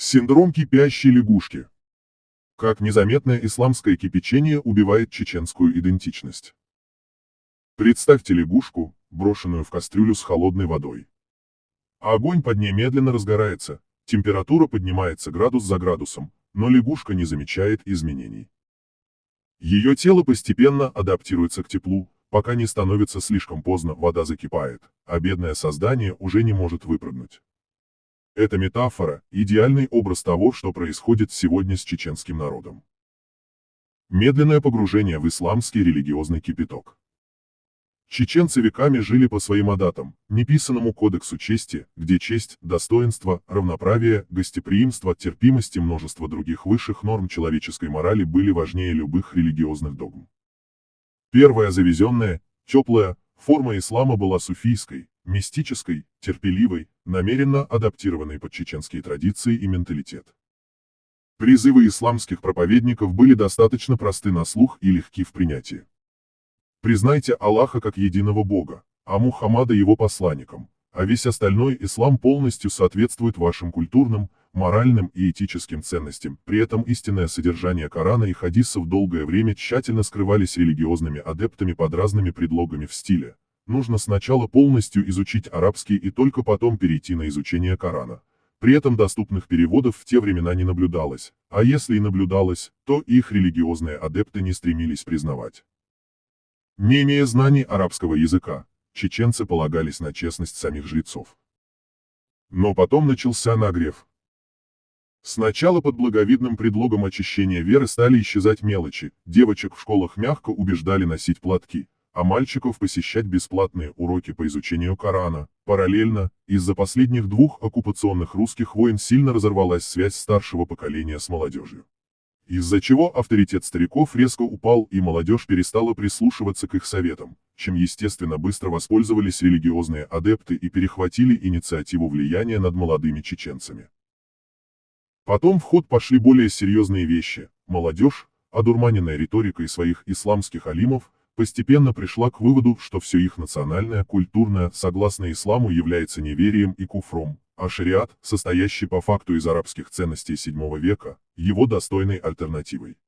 Синдром кипящей лягушки. Как незаметное исламское кипячение убивает чеченскую идентичность. Представьте лягушку, брошенную в кастрюлю с холодной водой. Огонь под ней медленно разгорается, температура поднимается градус за градусом, но лягушка не замечает изменений. Ее тело постепенно адаптируется к теплу, пока не становится слишком поздно, вода закипает, а бедное создание уже не может выпрыгнуть. Эта метафора – идеальный образ того, что происходит сегодня с чеченским народом. Медленное погружение в исламский религиозный кипяток. Чеченцы веками жили по своим адатам, неписанному кодексу чести, где честь, достоинство, равноправие, гостеприимство, терпимость и множество других высших норм человеческой морали были важнее любых религиозных догм. Первая завезенная, теплая, форма ислама была суфийской, мистической, терпеливой, намеренно адаптированной под чеченские традиции и менталитет. Призывы исламских проповедников были достаточно просты на слух и легки в принятии. Признайте Аллаха как единого Бога, а Мухаммада его посланником, а весь остальной ислам полностью соответствует вашим культурным, моральным и этическим ценностям. При этом истинное содержание Корана и хадисов долгое время тщательно скрывались религиозными адептами под разными предлогами в стиле: нужно сначала полностью изучить арабский и только потом перейти на изучение Корана. При этом доступных переводов в те времена не наблюдалось, а если и наблюдалось, то их религиозные адепты не стремились признавать. Не имея знаний арабского языка, чеченцы полагались на честность самих жрецов. Но потом начался нагрев. Сначала под благовидным предлогом очищения веры стали исчезать мелочи, девочек в школах мягко убеждали носить платки, а мальчиков посещать бесплатные уроки по изучению Корана. Параллельно, из-за последних двух оккупационных русских войн сильно разорвалась связь старшего поколения с молодежью. Из-за чего авторитет стариков резко упал и молодежь перестала прислушиваться к их советам, чем естественно быстро воспользовались религиозные адепты и перехватили инициативу влияния над молодыми чеченцами. Потом в ход пошли более серьезные вещи. Молодежь, одурманенная риторикой своих исламских алимов, постепенно пришла к выводу, что все их национальное, культурное, согласно исламу, является неверием и куфром, а шариат, состоящий по факту из арабских ценностей VII века, его достойной альтернативой.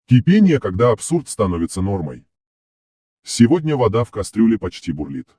Кипение, когда абсурд становится нормой. Сегодня вода в кастрюле почти бурлит.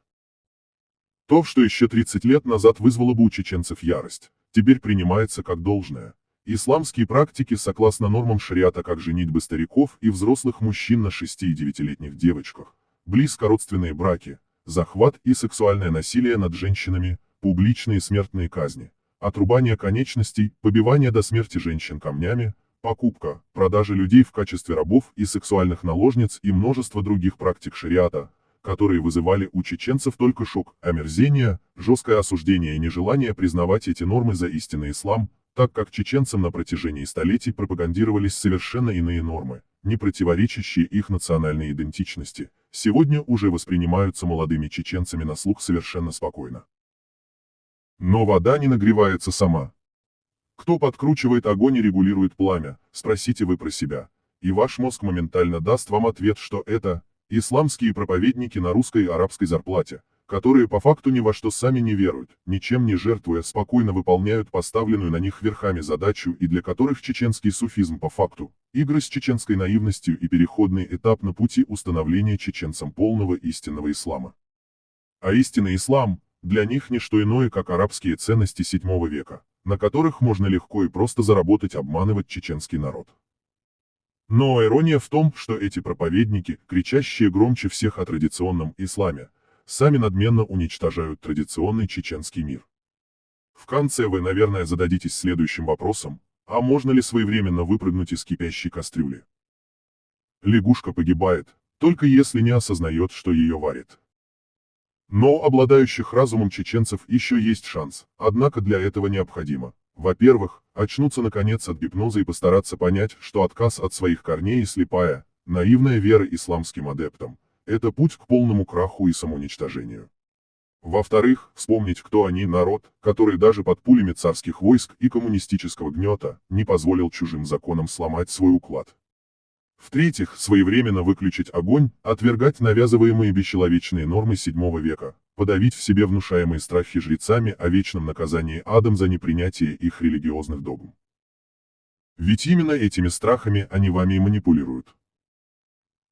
То, что еще 30 лет назад вызвало бы у чеченцев ярость, теперь принимается как должное. Исламские практики согласно нормам шариата, как женитьбы стариков и взрослых мужчин на 6- и 9-летних девочках, близкородственные браки, захват и сексуальное насилие над женщинами, публичные смертные казни, отрубание конечностей, побивание до смерти женщин камнями, покупка, продажа людей в качестве рабов и сексуальных наложниц и множество других практик шариата, которые вызывали у чеченцев только шок, омерзение, жесткое осуждение и нежелание признавать эти нормы за истинный ислам, так как чеченцам на протяжении столетий пропагандировались совершенно иные нормы, не противоречащие их национальной идентичности, сегодня уже воспринимаются молодыми чеченцами на слух совершенно спокойно. Но вода не нагревается сама. Кто подкручивает огонь и регулирует пламя, спросите вы про себя, и ваш мозг моментально даст вам ответ, что это исламские проповедники на русской и арабской зарплате, которые по факту ни во что сами не веруют, ничем не жертвуя, спокойно выполняют поставленную на них верхами задачу, и для которых чеченский суфизм по факту – игры с чеченской наивностью и переходный этап на пути установления чеченцам полного истинного ислама. А истинный ислам – для них не что иное, как арабские ценности VII века, на которых можно легко и просто заработать, обманывать чеченский народ. Но ирония в том, что эти проповедники, кричащие громче всех о традиционном исламе, сами надменно уничтожают традиционный чеченский мир. В конце вы, наверное, зададитесь следующим вопросом: а можно ли своевременно выпрыгнуть из кипящей кастрюли? Лягушка погибает, только если не осознает, что ее варит. Но у обладающих разумом чеченцев еще есть шанс, однако для этого необходимо, во-первых, очнуться наконец от гипноза и постараться понять, что отказ от своих корней и слепая, наивная вера исламским адептам – это путь к полному краху и самоуничтожению. Во-вторых, вспомнить, кто они, народ, который даже под пулями царских войск и коммунистического гнета не позволил чужим законам сломать свой уклад. В-третьих, своевременно выключить огонь, отвергать навязываемые бесчеловечные нормы VII века, подавить в себе внушаемые страхи жрецами о вечном наказании адом за непринятие их религиозных догм. Ведь именно этими страхами они вами и манипулируют.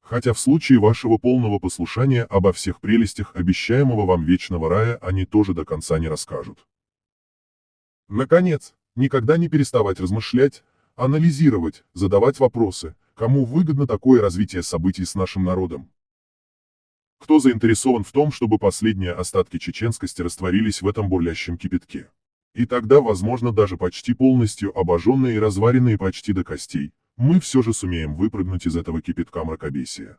Хотя в случае вашего полного послушания обо всех прелестях обещаемого вам вечного рая они тоже до конца не расскажут. Наконец, никогда не переставать размышлять, анализировать, задавать вопросы, кому выгодно такое развитие событий с нашим народом. Кто заинтересован в том, чтобы последние остатки чеченскости растворились в этом бурлящем кипятке? И тогда, возможно, даже почти полностью обожженные и разваренные почти до костей, мы все же сумеем выпрыгнуть из этого кипятка мракобесия.